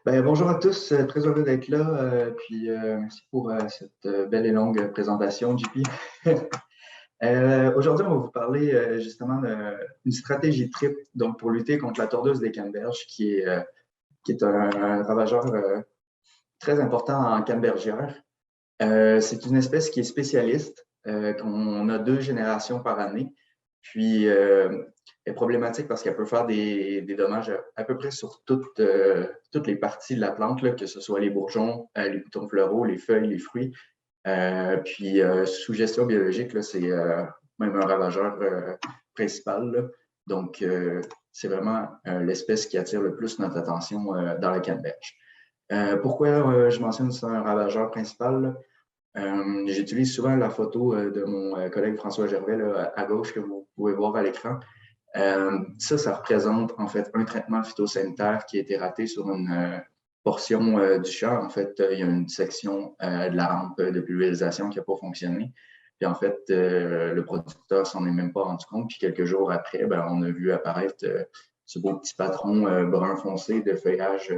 Bonjour à tous, très heureux d'être là. Merci pour cette belle et longue présentation, JP. Aujourd'hui, on va vous parler justement d'une stratégie TRIP, donc pour lutter contre la tordeuse des canneberges, qui est un ravageur très important en cannebergière. C'est une espèce qui est spécialiste, qu'on a 2 générations par année, puis est problématique parce qu'elle peut faire des dommages à peu près sur toutes les parties de la plante, là, que ce soit les bourgeons, les boutons floraux, les feuilles, les fruits. Sous gestion biologique, là, c'est même un ravageur principal, là. Donc, c'est vraiment l'espèce qui attire le plus notre attention dans la canneberge. Pourquoi je mentionne que c'est un ravageur principal, là? J'utilise souvent la photo de mon collègue François Gervais là, à gauche que vous pouvez voir à l'écran. Ça représente en fait un traitement phytosanitaire qui a été raté sur une portion du champ. En fait, il y a une section de la rampe de pulvérisation qui n'a pas fonctionné. Puis en fait, le producteur s'en est même pas rendu compte. Puis quelques jours après, on a vu apparaître ce beau petit patron brun foncé de feuillage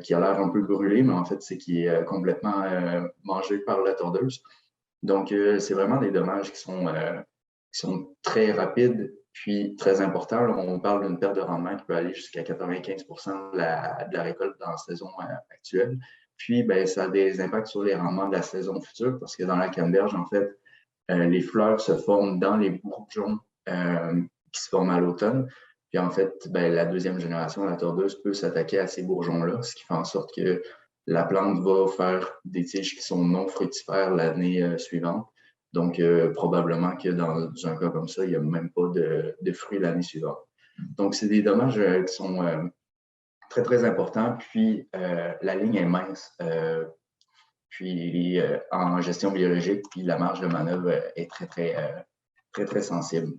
qui a l'air un peu brûlé, mais en fait, c'est qui est complètement mangé par la tordeuse. Donc, c'est vraiment des dommages qui sont très rapides puis très importants. Là, on parle d'une perte de rendement qui peut aller jusqu'à 95 de la récolte dans la saison actuelle. Puis, ça a des impacts sur les rendements de la saison future parce que dans la canneberge, en fait, les fleurs se forment dans les bourgeons qui se forment à l'automne. Puis en fait, la 2e génération, la tordeuse, peut s'attaquer à ces bourgeons-là, ce qui fait en sorte que la plante va faire des tiges qui sont non fructifères l'année suivante. Donc, probablement que dans un cas comme ça, il n'y a même pas de fruits l'année suivante. Donc, c'est des dommages qui sont très, très importants. Puis, la ligne est mince. En gestion biologique, puis la marge de manœuvre est très, très sensible.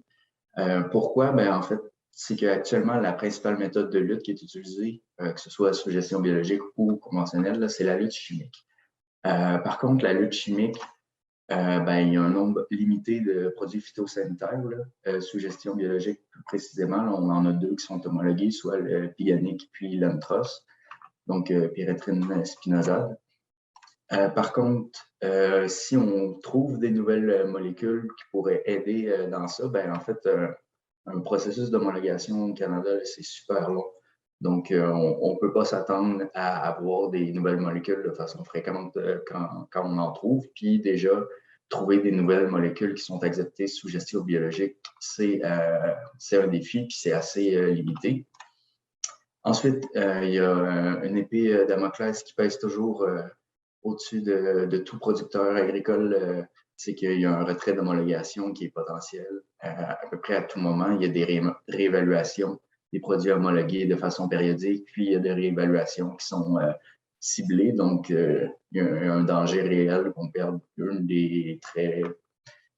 Pourquoi? En fait, c'est qu'actuellement, la principale méthode de lutte qui est utilisée, que ce soit sous gestion biologique ou conventionnelle, c'est la lutte chimique. Par contre, la lutte chimique, il y a un nombre limité de produits phytosanitaires là, sous gestion biologique plus précisément. Là, on en a 2 qui sont homologués, soit le Piganic puis l'Antros, donc Pyrethrin spinosade. Par contre, si on trouve des nouvelles molécules qui pourraient aider dans ça, en fait, un processus d'homologation au Canada, c'est super long. Donc, on ne peut pas s'attendre à avoir des nouvelles molécules de façon fréquente quand on en trouve. Puis déjà, trouver des nouvelles molécules qui sont acceptées sous gestion biologique, c'est un défi, puis c'est assez limité. Ensuite, il y a une épée Damoclès qui pèse toujours au-dessus de tout producteur agricole, c'est qu'il y a un retrait d'homologation qui est potentiel à peu près à tout moment. Il y a des réévaluations des produits homologués de façon périodique, puis il y a des réévaluations qui sont ciblées. Donc, il y a un danger réel qu'on perde une des très,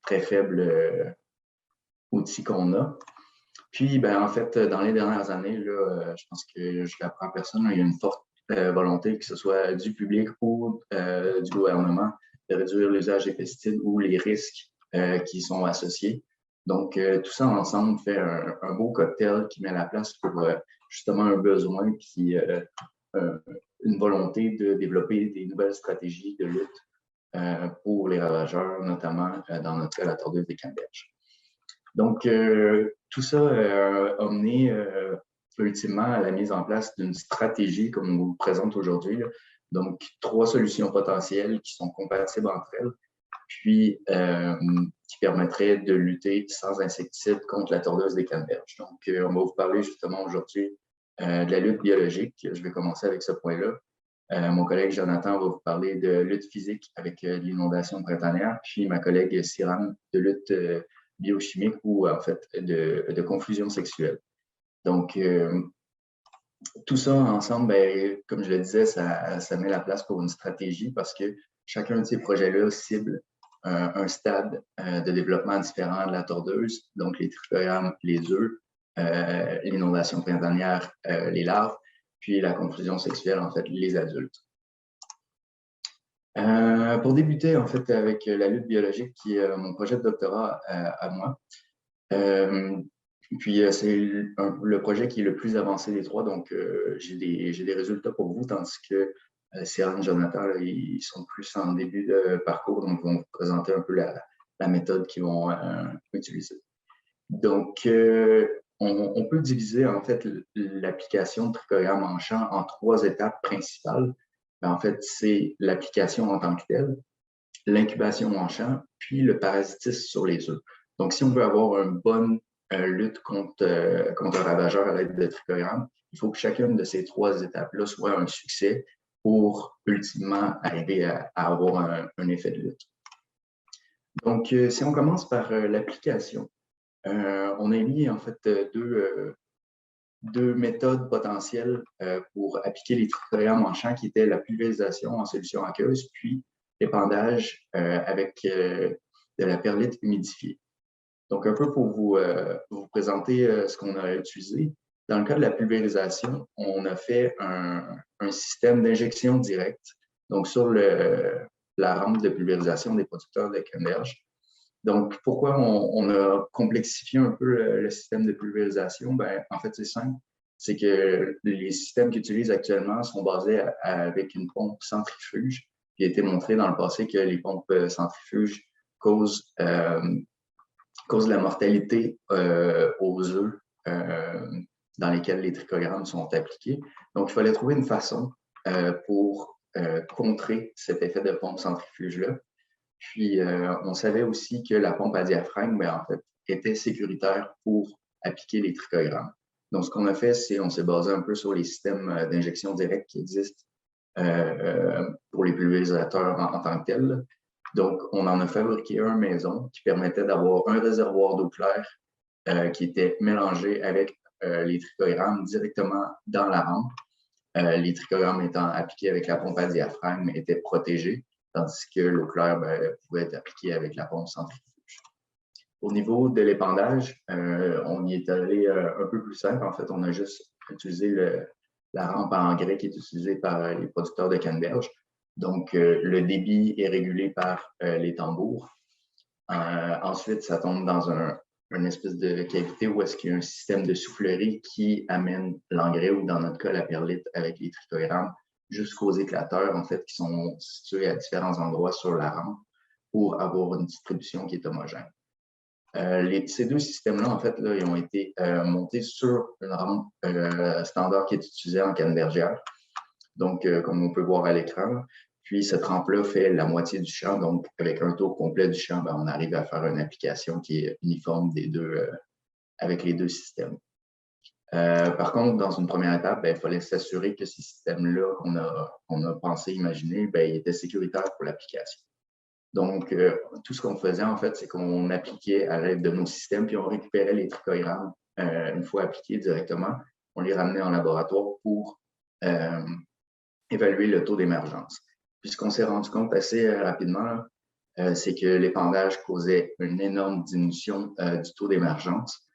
très faibles outils qu'on a. Puis, en fait, dans les dernières années, là, je pense que je l'apprends à personne, il y a une forte volonté, que ce soit du public ou du gouvernement, de réduire l'usage des pesticides ou les risques qui sont associés. Donc, tout ça ensemble fait un beau cocktail qui met la place pour justement un besoin puis une volonté de développer des nouvelles stratégies de lutte pour les ravageurs, notamment dans notre cas, la tordeuse des canneberges. Donc, tout ça a mené ultimement à la mise en place d'une stratégie comme on vous présente aujourd'hui. Donc, 3 solutions potentielles qui sont compatibles entre elles, puis qui permettraient de lutter sans insecticides contre la tordeuse des canneberges. Donc, on va vous parler justement aujourd'hui de la lutte biologique. Je vais commencer avec ce point-là. Mon collègue Jonathan va vous parler de lutte physique avec l'inondation printanière, puis ma collègue Siram de lutte biochimique ou en fait de confusion sexuelle. Donc, tout ça ensemble, comme je le disais, ça met la place pour une stratégie parce que chacun de ces projets-là cible un stade de développement différent de la tordeuse, donc les trichogrames, les œufs, l'inondation printanière, les larves, puis la confusion sexuelle, en fait, les adultes. Pour débuter, en fait, avec la lutte biologique, qui est mon projet de doctorat à moi, Puis, c'est le projet qui est le plus avancé des trois, donc j'ai des résultats pour vous, tandis que Céline et Jonathan, là, ils sont plus en début de parcours, donc ils vont vous présenter un peu la méthode qu'ils vont utiliser. Donc, on peut diviser en fait l'application de trichogramme en champ en trois étapes principales. En fait, c'est l'application en tant que telle, l'incubation en champ, puis le parasitisme sur les œufs. Donc, si on veut avoir une bonne lutte contre un ravageur à l'aide de trichogramme, il faut que chacune de ces trois étapes-là soit un succès pour ultimement arriver à avoir un effet de lutte. Donc, si on commence par l'application, on a mis en fait deux méthodes potentielles pour appliquer les trichogrammes en champ, qui étaient la pulvérisation en solution aqueuse, puis l'épandage avec de la perlite humidifiée. Donc, un peu pour vous présenter ce qu'on a utilisé. Dans le cas de la pulvérisation, on a fait un système d'injection directe, donc sur la rampe de pulvérisation des producteurs de canneberge. Donc, pourquoi on a complexifié un peu le système de pulvérisation? Ben, en fait, c'est simple. C'est que les systèmes qu'ils utilisent actuellement sont basés avec une pompe centrifuge. Il a été montré dans le passé que les pompes centrifuges causent de la mortalité aux œufs dans lesquels les trichogrammes sont appliqués. Donc, il fallait trouver une façon pour contrer cet effet de pompe centrifuge-là. Puis, on savait aussi que la pompe à diaphragme, en fait, était sécuritaire pour appliquer les trichogrammes. Donc, ce qu'on a fait, c'est on s'est basé un peu sur les systèmes d'injection directe qui existent pour les pulvérisateurs en tant que tels. Donc, on en a fabriqué un maison qui permettait d'avoir un réservoir d'eau claire qui était mélangé avec les trichogrammes directement dans la rampe. Les trichogrammes étant appliqués avec la pompe à diaphragme étaient protégés, tandis que l'eau claire pouvait être appliquée avec la pompe centrifuge. Au niveau de l'épandage, on y est allé un peu plus simple. En fait, on a juste utilisé la rampe à engrais qui est utilisée par les producteurs de canneberge. Donc, le débit est régulé par les tambours. Ensuite, ça tombe dans une espèce de cavité où est-ce qu'il y a un système de soufflerie qui amène l'engrais, ou dans notre cas, la perlite avec les trichogrammes, jusqu'aux éclateurs, en fait, qui sont situés à différents endroits sur la rampe pour avoir une distribution qui est homogène. Ces deux systèmes-là, en fait, là, ils ont été montés sur une rampe standard qui est utilisée en cannebergière. Donc, comme on peut voir à l'écran, puis cette rampe-là fait la moitié du champ. Donc, avec un tour complet du champ, on arrive à faire une application qui est uniforme des deux, avec les deux systèmes. Par contre, dans une première étape, il fallait s'assurer que ces systèmes-là qu'on a pensé, imaginé, étaient sécuritaires pour l'application. Donc, tout ce qu'on faisait, en fait, c'est qu'on appliquait à l'aide de nos systèmes, puis on récupérait les trichogrammes une fois appliqués directement. On les ramenait en laboratoire pour évaluer le taux d'émergence. Puis ce qu'on s'est rendu compte assez rapidement, c'est que l'épandage causait une énorme diminution du taux d'émergence,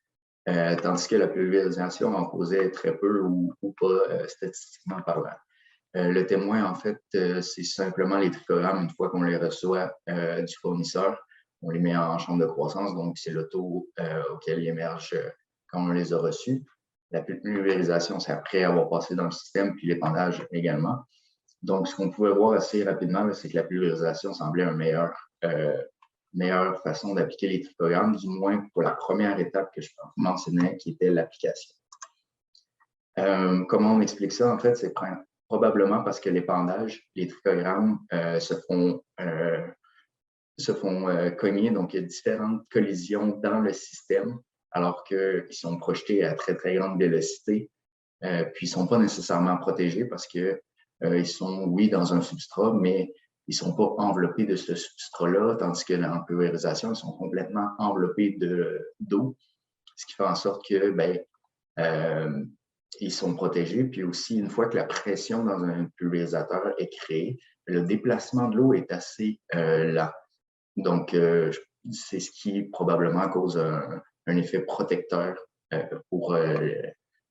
tandis que la pulvérisation en causait très peu ou pas statistiquement parlant. Le témoin, en fait, c'est simplement les trichogrammes. Une fois qu'on les reçoit du fournisseur, on les met en chambre de croissance, donc c'est le taux auquel ils émergent quand on les a reçus. La pulvérisation, c'est après avoir passé dans le système, puis l'épandage également. Donc, ce qu'on pouvait voir assez rapidement, c'est que la pulvérisation semblait une meilleure façon d'appliquer les trichogrammes, du moins pour la première étape que je mentionnais, qui était l'application. Comment on explique ça? En fait, c'est probablement parce que l'épandage, les trichogrammes se font cogner, donc il y a différentes collisions dans le système, alors qu'ils sont projetés à très, très grande vélocité, puis ils ne sont pas nécessairement protégés parce que ils sont, oui, dans un substrat, mais ils ne sont pas enveloppés de ce substrat-là, tandis que dans la pulvérisation, ils sont complètement enveloppés d'eau, ce qui fait en sorte que ils sont protégés. Puis aussi, une fois que la pression dans un pulvérisateur est créée, le déplacement de l'eau est assez lent. Donc, c'est ce qui probablement cause un effet protecteur pour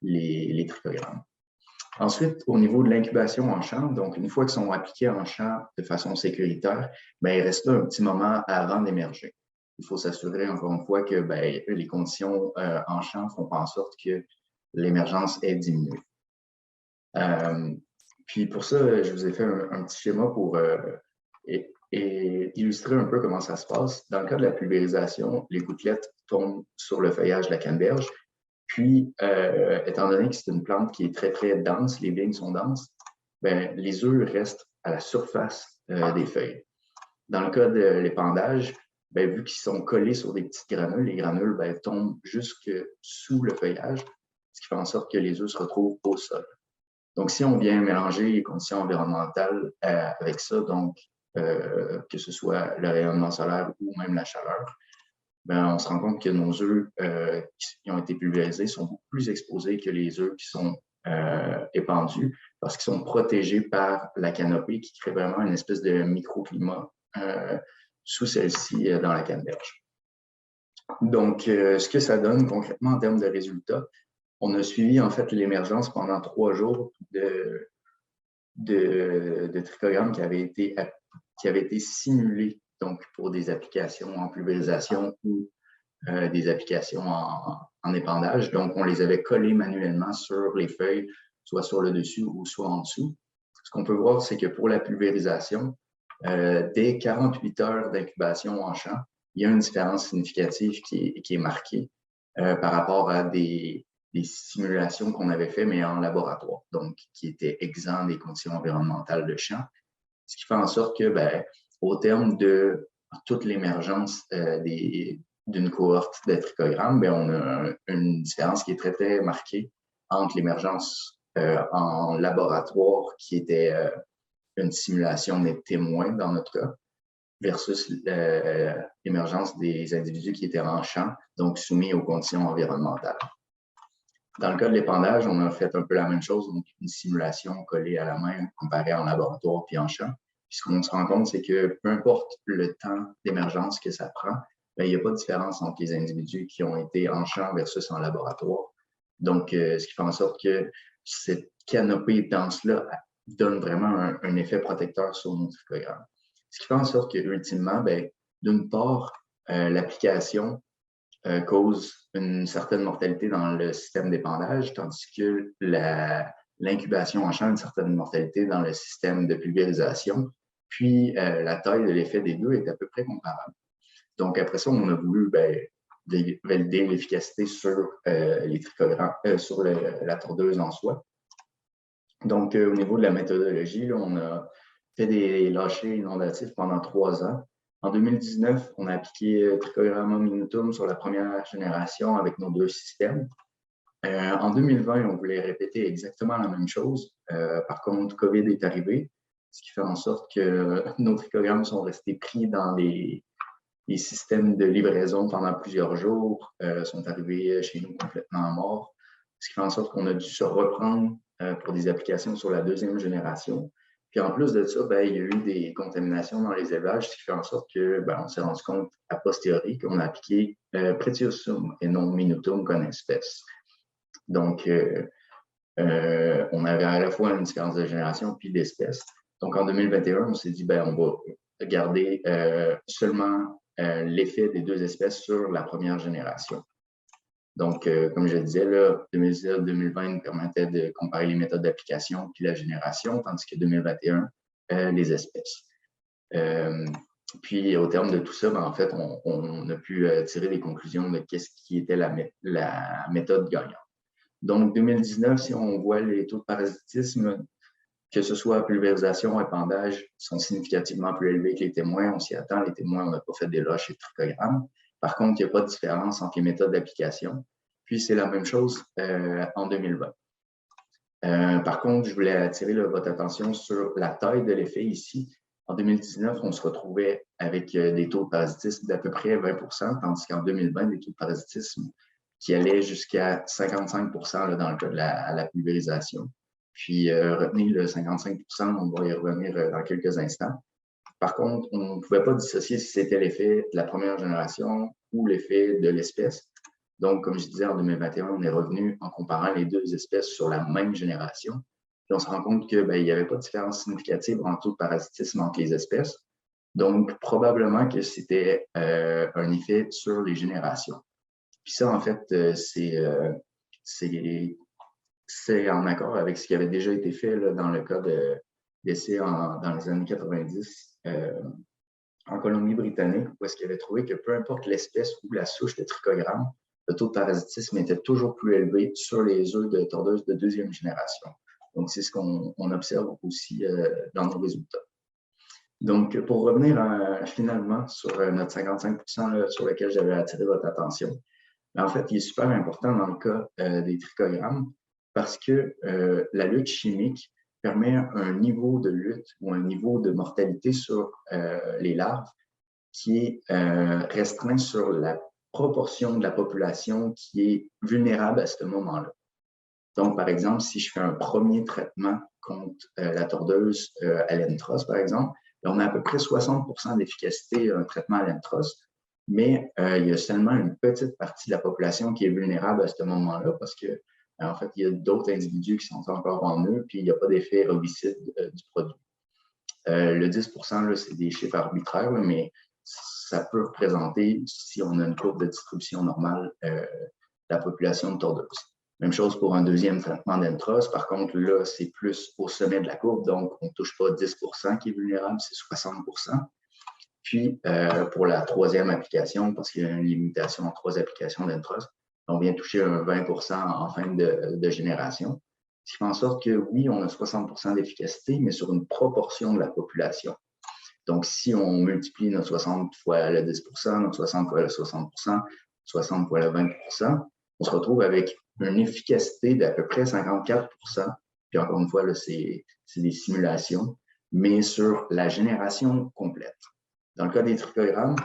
les trichogrammes. Ensuite, au niveau de l'incubation en champ, donc une fois qu'ils sont appliqués en champ de façon sécuritaire, ils restent là un petit moment avant d'émerger. il faut s'assurer, encore une fois, que ben, les conditions en champ ne font pas en sorte que l'émergence est diminuée. Puis pour ça, je vous ai fait un petit schéma pour et illustrer un peu comment ça se passe. Dans le cas de la pulvérisation, les gouttelettes tombent sur le feuillage de la canneberge. Puis, étant donné que c'est une plante qui est très, très dense, les lignes sont denses, ben, les œufs restent à la surface des feuilles. Dans le cas de l'épandage, ben, vu qu'ils sont collés sur des petites granules, les granules ben, tombent jusque sous le feuillage, ce qui fait en sorte que les œufs se retrouvent au sol. Donc, si on vient mélanger les conditions environnementales avec ça, donc que ce soit le rayonnement solaire ou même la chaleur, ben, on se rend compte que nos œufs qui ont été pulvérisés sont beaucoup plus exposés que les œufs qui sont épandus parce qu'ils sont protégés par la canopée qui crée vraiment une espèce de microclimat sous celle-ci dans la canneberge. Donc, ce que ça donne concrètement en termes de résultats, on a suivi en fait l'émergence pendant 3 jours de trichogrammes qui avaient été simulés donc pour des applications en pulvérisation ou des applications en épandage. Donc, on les avait collés manuellement sur les feuilles, soit sur le dessus ou soit en dessous. Ce qu'on peut voir, c'est que pour la pulvérisation, dès 48 heures d'incubation en champ, il y a une différence significative qui est marquée par rapport à des simulations qu'on avait faites, mais en laboratoire, donc qui étaient exempts des conditions environnementales de champ. Ce qui fait en sorte que, ben, au terme de toute l'émergence d'une cohorte de trichogrammes, ben, on a une différence qui est très, très marquée entre l'émergence en laboratoire, qui était une simulation des témoins dans notre cas, versus l'émergence des individus qui étaient en champ, donc soumis aux conditions environnementales. Dans le cas de l'épandage, on a fait un peu la même chose, donc une simulation collée à la main comparée en laboratoire puis en champ. Puis ce qu'on se rend compte, c'est que peu importe le temps d'émergence que ça prend, bien, il n'y a pas de différence entre les individus qui ont été en champ versus en laboratoire. Donc, ce qui fait en sorte que cette canopée dense-là donne vraiment un effet protecteur sur nos trichogrammes. Ce qui fait en sorte que, ultimement, d'une part, l'application cause une certaine mortalité dans le système d'épandage, tandis que l'incubation en champ a une certaine mortalité dans le système de pulvérisation. Puis, la taille de l'effet des deux est à peu près comparable. Donc, après ça, on a voulu valider l'efficacité sur les trichogrammes, sur la tordeuse en soi. Donc, au niveau de la méthodologie, là, on a fait des lâchers inondatifs pendant 3 ans. En 2019, on a appliqué Trichogramma minutum sur la première génération avec nos 2 systèmes. En 2020, on voulait répéter exactement la même chose. Par contre, COVID est arrivé, ce qui fait en sorte que nos trichogrammes sont restés pris dans les systèmes de livraison pendant plusieurs jours, sont arrivés chez nous complètement morts, ce qui fait en sorte qu'on a dû se reprendre pour des applications sur la 2e génération. Puis en plus de ça, il y a eu des contaminations dans les élevages, ce qui fait en sorte que on s'est rendu compte a posteriori qu'on a appliqué Pretiosum et non Minutum comme espèce. Donc, on avait à la fois une différence de génération puis d'espèce. Donc en 2021, on s'est dit, on va garder seulement l'effet des 2 espèces sur la première génération. Donc, comme je le disais, 2019-2020 nous permettait de comparer les méthodes d'application puis la génération, tandis que 2021, les espèces. Puis, au terme de tout ça, en fait, on a pu tirer des conclusions de qu'est-ce qui était la méthode gagnante. Donc, 2019, si on voit les taux de parasitisme, que ce soit pulvérisation ou épandage, sont significativement plus élevés que les témoins. On s'y attend. Les témoins, on n'a pas fait d'éloge et de trichogramme. Par contre, il n'y a pas de différence entre les méthodes d'application. Puis, c'est la même chose en 2020. Par contre, je voulais attirer votre attention sur la taille de l'effet ici. En 2019, on se retrouvait avec des taux de parasitisme d'à peu près 20 tandis qu'en 2020, des taux de parasitisme qui allaient jusqu'à 55 dans le cas de la pulvérisation. Puis, retenez le 55 on va y revenir dans quelques instants. Par contre, on ne pouvait pas dissocier si c'était l'effet de la première génération ou l'effet de l'espèce. Donc, comme je disais, en 2021, on est revenu en comparant les 2 espèces sur la même génération. Puis on se rend compte qu'il n'y avait pas de différence significative en taux de parasitisme entre les espèces. Donc, probablement que c'était un effet sur les générations. Puis ça, en fait, c'est en accord avec ce qui avait déjà été fait là, dans le cas d'essais dans les années 90 en Colombie-Britannique, où est-ce qu'il avait trouvé que peu importe l'espèce ou la souche de trichogramme, le taux de parasitisme était toujours plus élevé sur les œufs de tordeuses de deuxième génération. Donc, c'est ce qu'on observe aussi dans nos résultats. Donc, pour revenir finalement sur notre 55% là, sur lequel j'avais attiré votre attention, en fait, il est super important dans le cas des trichogrammes parce que la lutte chimique permet un niveau de lutte ou un niveau de mortalité sur les larves qui est restreint sur la proportion de la population qui est vulnérable à ce moment-là. Donc, par exemple, si je fais un premier traitement contre la tordeuse à l'entrose, par exemple, on a à peu près 60% d'efficacité un traitement à l'entrose, mais il y a seulement une petite partie de la population qui est vulnérable à ce moment-là parce que, en fait, il y a d'autres individus qui sont encore en eux, puis il n'y a pas d'effet herbicide du produit. Le 10%, c'est des chiffres arbitraires, mais ça peut représenter, si on a une courbe de distribution normale, la population de tordeuse. Même chose pour un deuxième traitement d'entrose. Par contre, là, c'est plus au sommet de la courbe, donc on ne touche pas 10% qui est vulnérable, c'est 60%. Puis, pour la troisième application, parce qu'il y a une limitation en 3 applications d'entrose, on vient toucher un 20% en fin de génération. Ce qui fait en sorte que, oui, on a 60% d'efficacité, mais sur une proportion de la population. Donc, si on multiplie notre 60 fois le 10%, notre 60 fois le 60%, 60 fois le 20%, on se retrouve avec une efficacité d'à peu près 54%. Puis encore une fois, là, c'est des simulations, mais sur la génération complète. Dans le cas des trichogrammes,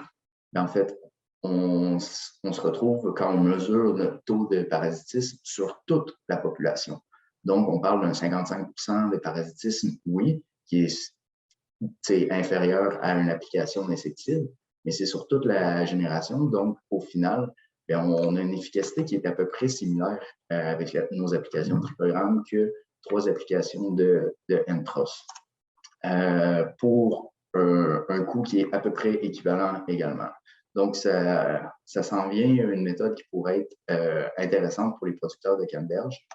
en fait, on se retrouve quand on mesure notre taux de parasitisme sur toute la population. Donc, on parle d'un 55% de parasitisme, oui, qui est inférieur à une application d'insecticide, mais c'est sur toute la génération. Donc, au final, bien, on a une efficacité qui est à peu près similaire avec nos applications de trichogramme que 3 applications de Entros pour un coût qui est à peu près équivalent également. Donc, ça s'en vient une méthode qui pourrait être intéressante pour les producteurs de canneberge.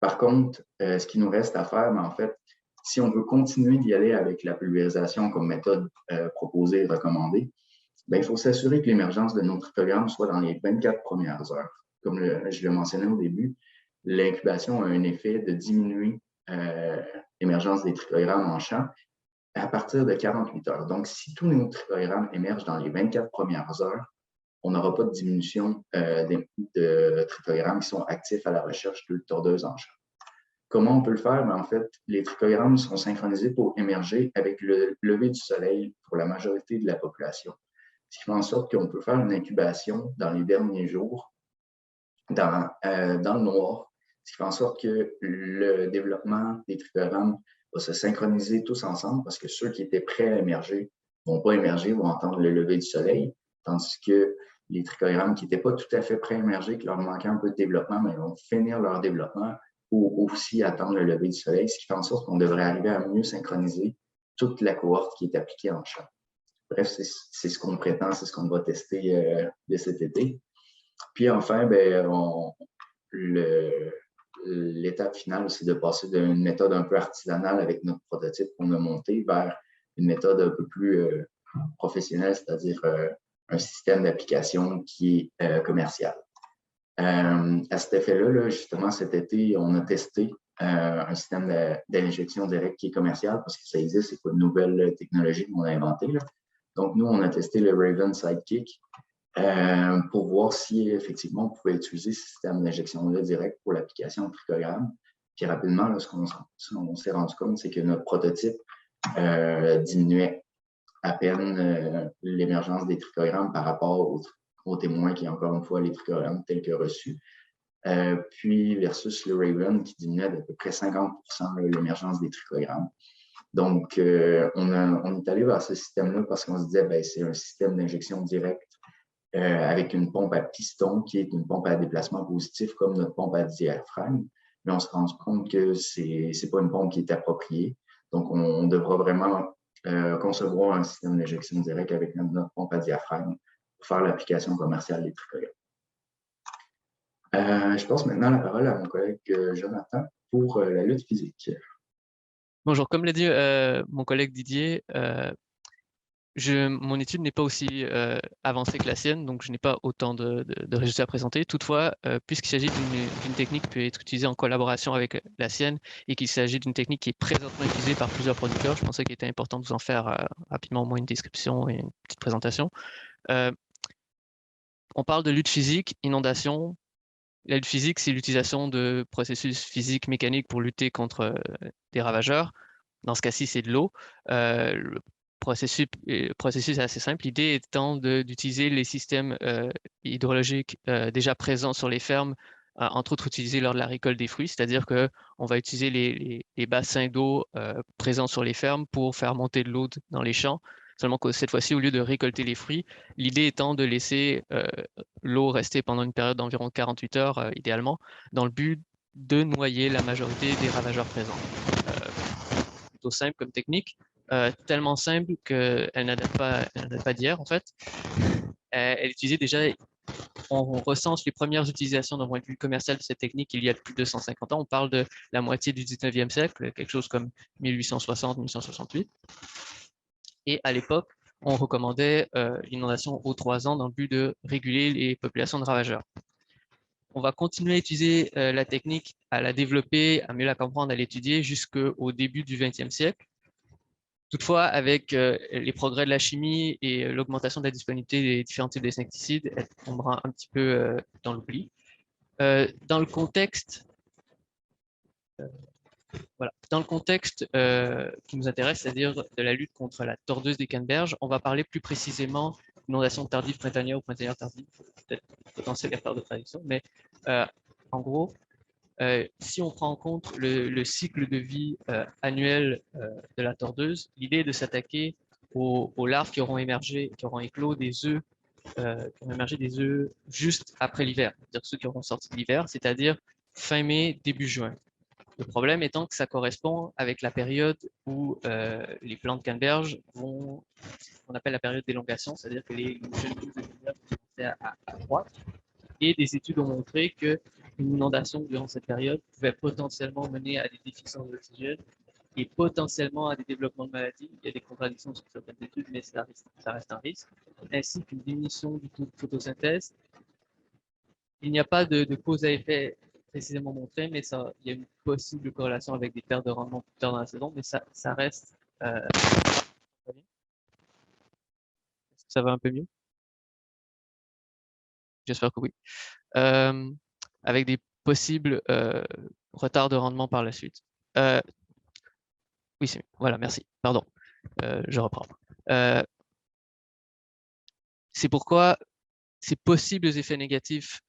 Par contre, ce qui nous reste à faire, en fait, si on veut continuer d'y aller avec la pulvérisation comme méthode proposée et recommandée, bien, il faut s'assurer que l'émergence de nos trichogrammes soit dans les 24 premières heures. Comme je le mentionnais au début, l'incubation a un effet de diminuer l'émergence des trichogrammes en champ à partir de 48 heures. Donc, si tous nos trichogrammes émergent dans les 24 premières heures, on n'aura pas de diminution de trichogrammes qui sont actifs à la recherche de tordeuses en champ. Comment on peut le faire? En fait, les trichogrammes sont synchronisés pour émerger avec le lever du soleil pour la majorité de la population. Ce qui fait en sorte qu'on peut faire une incubation dans les derniers jours dans le noir, ce qui fait en sorte que le développement des trichogrammes va se synchroniser tous ensemble parce que ceux qui étaient prêts à émerger ne vont pas émerger, vont attendre le lever du soleil, tandis que les trichogrammes qui n'étaient pas tout à fait prêts à émerger, qui leur manquait un peu de développement, mais vont finir leur développement ou aussi attendre le lever du soleil, ce qui fait en sorte qu'on devrait arriver à mieux synchroniser toute la cohorte qui est appliquée en champ. Bref, c'est ce qu'on prétend, c'est ce qu'on va tester dès cet été. Puis enfin, bien, l'étape finale, c'est de passer d'une méthode un peu artisanale avec notre prototype qu'on a monté vers une méthode un peu plus professionnelle, c'est-à-dire un système d'application qui est commercial. À cet effet-là, justement, cet été, on a testé un système d'injection directe qui est commercial parce que ça existe, c'est pas une nouvelle technologie qu'on a inventée. Là. Donc, nous, on a testé le Raven Sidekick pour voir si effectivement on pouvait utiliser ce système d'injection-là direct pour l'application de trichogramme. Puis rapidement, là, ce qu'on s'est rendu compte, c'est que notre prototype diminuait à peine l'émergence des trichogrammes par rapport aux témoins qui, encore une fois, les trichogrammes tels que reçus. Puis versus le Raven qui diminuait d'à peu près 50% l'émergence des trichogrammes. Donc, on est allé vers ce système-là parce qu'on se disait, ben, c'est un système d'injection directe avec une pompe à piston qui est une pompe à déplacement positif comme notre pompe à diaphragme. Mais on se rend compte que c'est pas une pompe qui est appropriée. Donc, on devra vraiment concevoir un système d'injection directe avec notre pompe à diaphragme pour faire l'application commerciale des tricoles. Je passe maintenant la parole à mon collègue Jonathan pour la lutte physique. Bonjour, comme l'a dit mon collègue Didier, mon étude n'est pas aussi avancée que la sienne, donc je n'ai pas autant de résultats à présenter. Toutefois, puisqu'il s'agit d'une technique qui peut être utilisée en collaboration avec la sienne et qu'il s'agit d'une technique qui est présentement utilisée par plusieurs producteurs, je pensais qu'il était important de vous en faire rapidement au moins une description et une petite présentation. On parle de lutte physique, inondation. La lutte physique, c'est l'utilisation de processus physiques mécaniques pour lutter contre des ravageurs. Dans ce cas-ci, c'est de l'eau. Le processus est assez simple. L'idée étant d'utiliser les systèmes hydrologiques déjà présents sur les fermes, entre autres utilisés lors de la récolte des fruits, c'est-à-dire qu'on va utiliser les bassins d'eau présents sur les fermes pour faire monter de l'eau dans les champs. Seulement que cette fois-ci, au lieu de récolter les fruits, l'idée étant de laisser l'eau rester pendant une période d'environ 48 heures, idéalement, dans le but de noyer la majorité des ravageurs présents. Plutôt simple comme technique, tellement simple qu'elle n'a pas d'hier, en fait. Elle est utilisée déjà, on recense les premières utilisations d'un point de vue commercial de cette technique il y a plus de 150 ans. On parle de la moitié du 19e siècle, quelque chose comme 1860-1868. Et à l'époque, on recommandait l'inondation aux 3 ans dans le but de réguler les populations de ravageurs. On va continuer à utiliser la technique, à la développer, à mieux la comprendre, à l'étudier jusqu'au début du XXe siècle. Toutefois, avec les progrès de la chimie et l'augmentation de la disponibilité des différents types d'insecticides, elle tombera un petit peu dans l'oubli. Dans le contexte Voilà. Dans le contexte qui nous intéresse, c'est-à-dire de la lutte contre la tordeuse des canneberges, on va parler plus précisément d'inondation tardive printanière ou printanière tardive, peut-être potentiel erreur de traduction, mais en gros, si on prend en compte le cycle de vie annuel de la tordeuse, l'idée est de s'attaquer aux larves qui auront émergé, qui auront éclos des œufs, qui auront émergé des œufs juste après l'hiver, c'est-à-dire ceux qui auront sorti de l'hiver, c'est-à-dire fin mai, début juin. Le problème étant que ça correspond avec la période où les plants de canneberge vont, on appelle la période d'élongation, c'est-à-dire que les jeunes pousses de canneberge vont commencer à croître. Et des études ont montré qu'une inondation durant cette période pouvait potentiellement mener à des déficiences d'oxygène et potentiellement à des développements de maladies. Il y a des contradictions sur certaines études, mais ça reste un risque, ainsi qu'une diminution du taux de photosynthèse. Il n'y a pas de cause à effet précisément montrée, mais il y a une possible corrélation avec des pertes de rendement plus tard dans la saison, mais ça reste. Est-ce que ça va un peu mieux? J'espère que oui. Avec des possibles retards de rendement par la suite. Oui, voilà, merci. Pardon, je reprends. C'est pourquoi ces possibles effets négatifs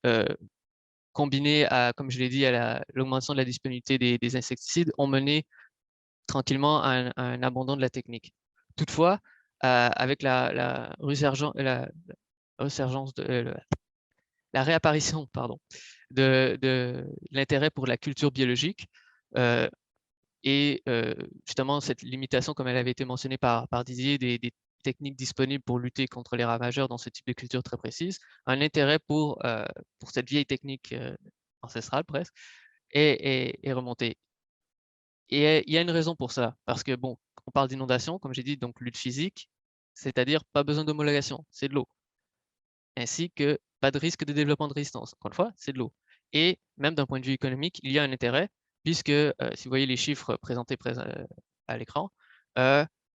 combinés à, comme je l'ai dit, à l'augmentation de la disponibilité des insecticides ont mené tranquillement à un abandon de la technique. Toutefois, avec la réapparition de l'intérêt pour la culture biologique et justement cette limitation, comme elle avait été mentionnée par Didier, des techniques disponibles pour lutter contre les ravageurs dans ce type de culture très précise, un intérêt pour cette vieille technique ancestrale presque est remonté. Et il y a une raison pour ça, parce que bon, on parle d'inondation, comme j'ai dit, donc lutte physique, c'est-à-dire pas besoin d'homologation, c'est de l'eau. Ainsi que pas de risque de développement de résistance, encore une fois, c'est de l'eau. Et même d'un point de vue économique, il y a un intérêt, puisque si vous voyez les chiffres présentés à l'écran,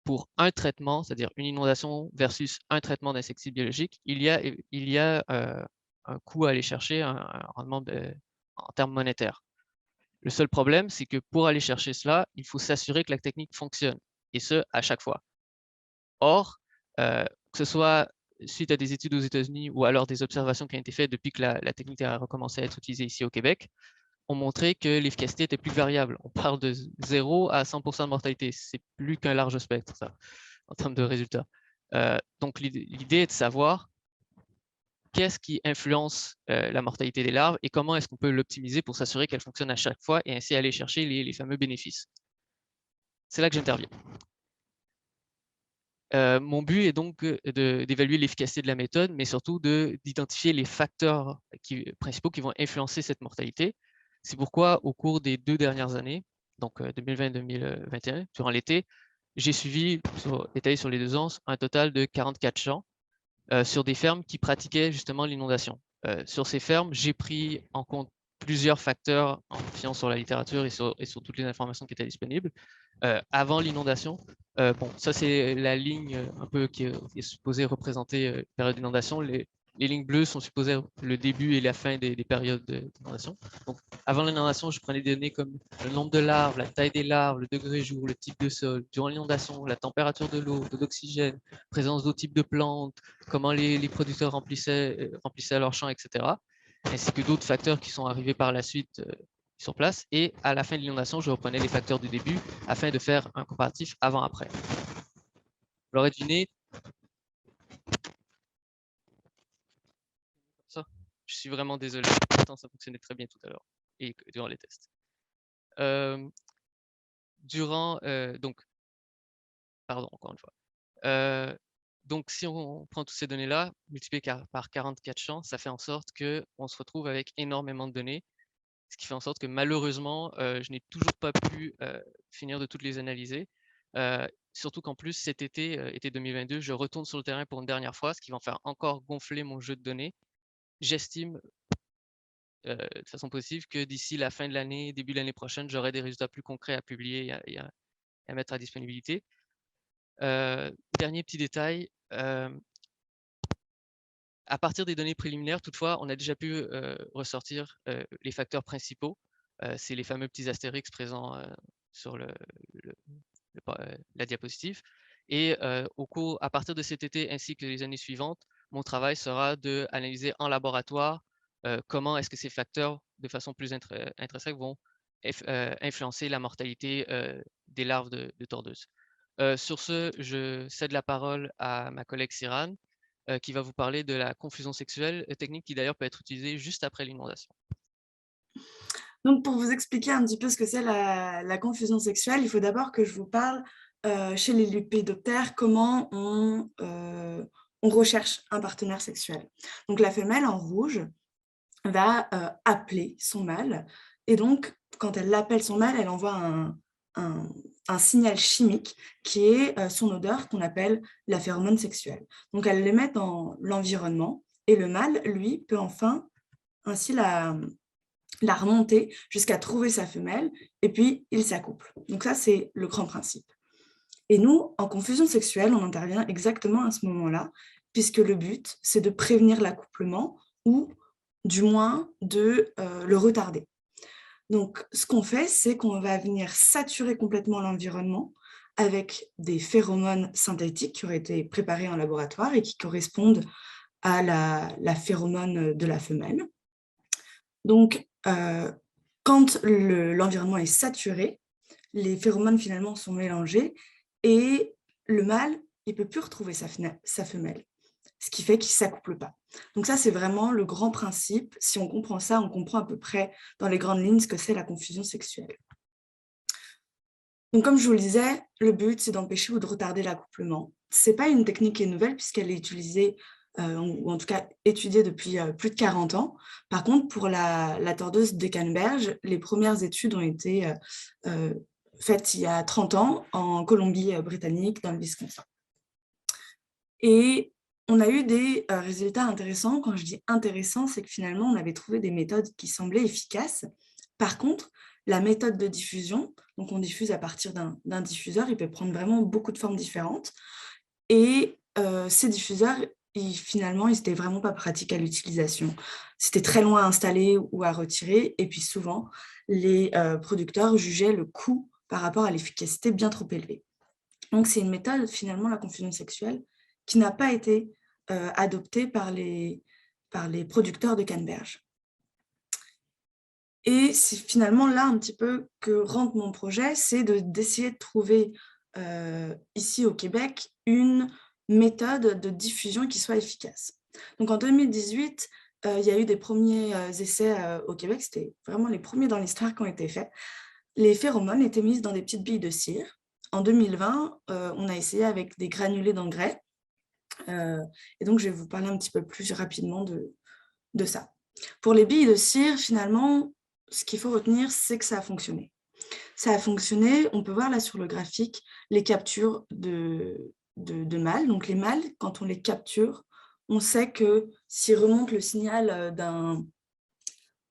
pour un traitement, c'est-à-dire une inondation versus un traitement d'insecticide biologique, il y a un coût à aller chercher, un rendement en termes monétaires. Le seul problème, c'est que pour aller chercher cela, il faut s'assurer que la technique fonctionne, et ce, à chaque fois. Or, que ce soit suite à des études aux États-Unis ou alors des observations qui ont été faites depuis que la technique a recommencé à être utilisée ici au Québec, ont montré que l'efficacité était plus variable. On parle de 0 à 100% de mortalité. C'est plus qu'un large spectre, ça, en termes de résultats. Donc, l'idée est de savoir qu'est-ce qui influence la mortalité des larves et comment est-ce qu'on peut l'optimiser pour s'assurer qu'elle fonctionne à chaque fois et ainsi aller chercher les fameux bénéfices. C'est là que j'interviens. Mon but est donc d'évaluer l'efficacité de la méthode, mais surtout d'identifier les facteurs principaux qui vont influencer cette mortalité. C'est pourquoi, au cours des 2 dernières années, donc 2020-2021, durant l'été, j'ai suivi, étalé sur les 2 ans, un total de 44 champs sur des fermes qui pratiquaient justement l'inondation. Sur ces fermes, j'ai pris en compte plusieurs facteurs en fiant sur la littérature et sur toutes les informations qui étaient disponibles. Avant l'inondation, bon, ça c'est la ligne un peu qui est supposée représenter la période d'inondation. Les lignes bleues sont supposées le début et la fin des périodes d'inondation. Donc, avant l'inondation, je prenais des données comme le nombre de larves, la taille des larves, le degré jour, le type de sol, durant l'inondation, la température de l'eau, taux d'oxygène, présence d'autres types de plantes, comment les producteurs remplissaient leurs champs, etc. Ainsi que d'autres facteurs qui sont arrivés par la suite sur place. Et à la fin de l'inondation, je reprenais les facteurs du début afin de faire un comparatif avant-après. Vous l'aurez deviné, ça, je suis vraiment désolé. Pourtant, ça fonctionnait très bien tout à l'heure et durant les tests. Donc, pardon, encore une fois. Donc, si on prend toutes ces données-là, multipliées par 44 champs, ça fait en sorte qu'on se retrouve avec énormément de données, ce qui fait en sorte que malheureusement, je n'ai toujours pas pu finir de toutes les analyser. Surtout qu'en plus, cet été, été 2022, je retourne sur le terrain pour une dernière fois, ce qui va faire encore gonfler mon jeu de données. J'estime de façon positive que d'ici la fin de l'année, début de l'année prochaine, j'aurai des résultats plus concrets à publier et à mettre à disponibilité. Dernier petit détail, à partir des données préliminaires, toutefois, on a déjà pu ressortir les facteurs principaux. C'est les fameux petits astérix présents sur la diapositive. Et à partir de cet été ainsi que les années suivantes, mon travail sera d'analyser en laboratoire comment est-ce que ces facteurs, de façon plus intrinsèque, vont influencer la mortalité des larves de tordeuses. Sur ce, je cède la parole à ma collègue Siran, qui va vous parler de la confusion sexuelle, technique qui d'ailleurs peut être utilisée juste après l'inondation. Donc, pour vous expliquer un petit peu ce que c'est la confusion sexuelle, il faut d'abord que je vous parle chez les lépidoptères comment on recherche un partenaire sexuel. Donc, la femelle en rouge va appeler son mâle et donc, quand elle appelle son mâle, elle envoie un signal chimique qui est son odeur qu'on appelle la phéromone sexuelle. Donc, elle l'émet dans l'environnement et le mâle, lui, peut ainsi la remonter jusqu'à trouver sa femelle, et puis il s'accouple. Donc ça, c'est le grand principe. Et nous, en confusion sexuelle, on intervient exactement à ce moment-là, puisque le but, c'est de prévenir l'accouplement, ou du moins de le retarder. Donc, ce qu'on fait, c'est qu'on va venir saturer complètement l'environnement avec des phéromones synthétiques qui auraient été préparés en laboratoire et qui correspondent à la phéromone de la femelle. Donc, quand l'environnement est saturé, les phéromones finalement sont mélangés et le mâle, il ne peut plus retrouver sa femelle, ce qui fait qu'il ne s'accouple pas. Donc ça, c'est vraiment le grand principe. Si on comprend ça, on comprend à peu près dans les grandes lignes ce que c'est la confusion sexuelle. Donc comme je vous le disais, le but, c'est d'empêcher ou de retarder l'accouplement. Ce n'est pas une technique qui est nouvelle puisqu'elle est utilisée ou en tout cas étudiée depuis plus de 40 ans. Par contre, pour la tordeuse des canneberges, les premières études ont été faites il y a 30 ans en Colombie-Britannique, dans le Wisconsin. Et on a eu des résultats intéressants. Quand je dis intéressants, c'est que finalement, on avait trouvé des méthodes qui semblaient efficaces. Par contre, la méthode de diffusion, donc on diffuse à partir d'un diffuseur, il peut prendre vraiment beaucoup de formes différentes. Et ces diffuseurs, finalement, ils n'étaient vraiment pas pratiques à l'utilisation. C'était très loin à installer ou à retirer. Et puis souvent, les producteurs jugeaient le coût par rapport à l'efficacité bien trop élevé. Donc c'est une méthode, finalement, la confusion sexuelle, qui n'a pas été adoptée par les producteurs de canneberge. Et c'est finalement là un petit peu que rentre mon projet, c'est d'essayer de trouver ici au Québec une méthode de diffusion qui soit efficace. Donc en 2018, il y a eu des premiers essais au Québec, c'était vraiment les premiers dans l'histoire qui ont été faits. Les phéromones étaient mises dans des petites billes de cire. en 2020, on a essayé avec des granulés d'engrais. Et donc, je vais vous parler un petit peu plus rapidement de ça. Pour les billes de cire, finalement, ce qu'il faut retenir, c'est que ça a fonctionné. Ça a fonctionné, on peut voir là sur le graphique les captures de mâles. Donc les mâles, quand on les capture, on sait que s'ils remontent le signal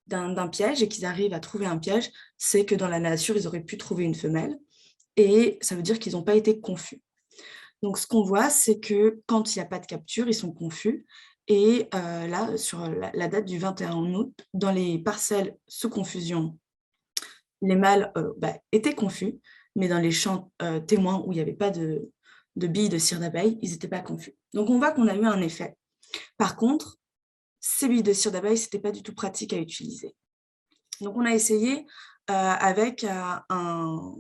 d'un piège et qu'ils arrivent à trouver un piège, c'est que dans la nature, ils auraient pu trouver une femelle. Et ça veut dire qu'ils n'ont pas été confus. Donc ce qu'on voit, c'est que quand il n'y a pas de capture, ils sont confus. Et là, sur la date du 21 août, dans les parcelles sous confusion, les mâles étaient confus, mais dans les champs témoins où il n'y avait pas de billes de cire d'abeille, ils n'étaient pas confus. Donc on voit qu'on a eu un effet. Par contre, ces billes de cire d'abeille, ce n'était pas du tout pratique à utiliser. Donc on a essayé avec un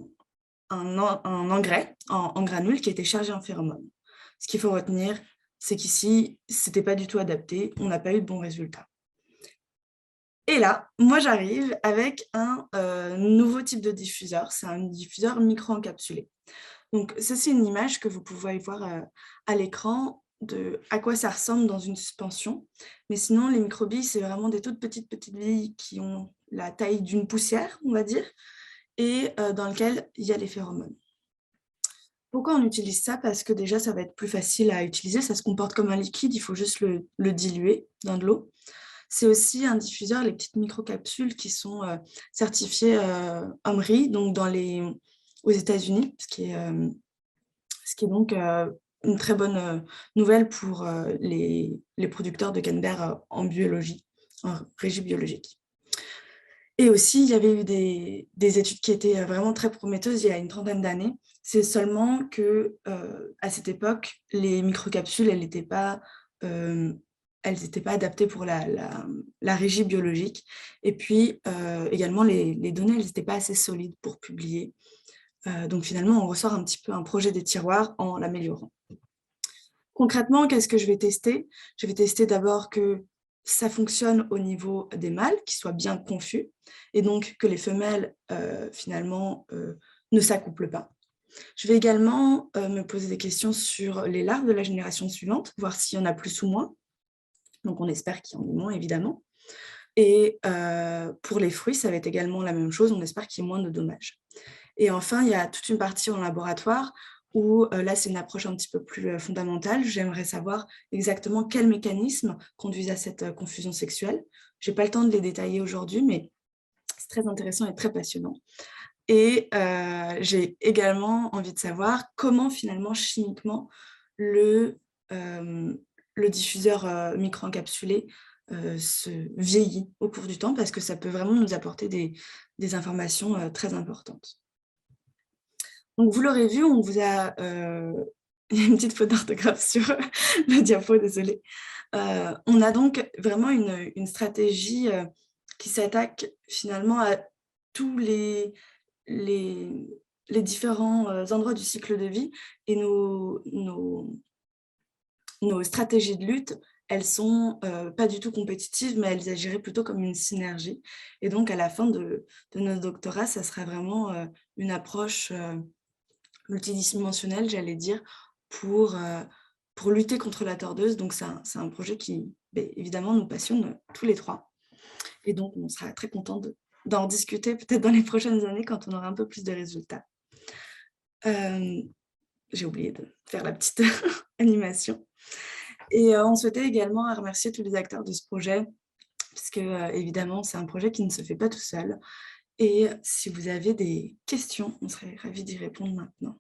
engrais en granules qui était chargé en phéromones. Ce qu'il faut retenir, c'est qu'ici, ce n'était pas du tout adapté, on n'a pas eu de bons résultats. Et là, moi, j'arrive avec un nouveau type de diffuseur. C'est un diffuseur micro-encapsulé. Donc, ça, c'est une image que vous pouvez voir à l'écran de à quoi ça ressemble dans une suspension. Mais sinon, les microbilles, c'est vraiment des toutes petites billes qui ont la taille d'une poussière, on va dire, et dans lequel il y a les phéromones. Pourquoi on utilise ça? Parce que déjà, ça va être plus facile à utiliser. Ça se comporte comme un liquide, il faut juste le diluer dans de l'eau. C'est aussi un diffuseur, les petites microcapsules qui sont certifiées OMRI, donc aux États-Unis, ce qui est donc une très bonne nouvelle pour les producteurs de canneberge en biologie, en régie biologique. Et aussi, il y avait eu des études qui étaient vraiment très prometteuses il y a une trentaine d'années. C'est seulement qu'à cette époque, les microcapsules, elles n'étaient pas adaptées pour la régie biologique. Et puis, également, les données, elles n'étaient pas assez solides pour publier. Donc, finalement, on ressort un petit peu un projet des tiroirs en l'améliorant. Concrètement, qu'est-ce que je vais tester? Je vais tester d'abord que ça fonctionne au niveau des mâles, qu'ils soient bien confus, et donc que les femelles, finalement, ne s'accouplent pas. Je vais également me poser des questions sur les larves de la génération suivante, voir s'il y en a plus ou moins. Donc, on espère qu'il y en ait moins, évidemment. Et pour les fruits, ça va être également la même chose. On espère qu'il y ait moins de dommages. Et enfin, il y a toute une partie en laboratoire où là, c'est une approche un petit peu plus fondamentale. J'aimerais savoir exactement quels mécanismes conduisent à cette confusion sexuelle. Je n'ai pas le temps de les détailler aujourd'hui, mais c'est très intéressant et très passionnant. Et j'ai également envie de savoir comment, finalement, chimiquement, le diffuseur micro-encapsulé se vieillit au cours du temps, parce que ça peut vraiment nous apporter des informations très importantes. Donc, vous l'aurez vu, on vous a... Il y a une petite faute d'orthographe sur le diapo, désolée. On a donc vraiment une stratégie qui s'attaque finalement à tous les différents endroits du cycle de vie, et nos stratégies de lutte, elles sont pas du tout compétitives, mais elles agiraient plutôt comme une synergie. Et donc, à la fin de notre doctorat, ça sera vraiment une approche multidimensionnelle, j'allais dire, pour lutter contre la tordeuse. Donc, c'est un projet qui, évidemment, nous passionne tous les trois. Et donc, on sera très contents d'en discuter peut-être dans les prochaines années quand on aura un peu plus de résultats. J'ai oublié de faire la petite animation. Et on souhaitait également remercier tous les acteurs de ce projet, parce que, évidemment, c'est un projet qui ne se fait pas tout seul. Et si vous avez des questions, on serait ravis d'y répondre maintenant.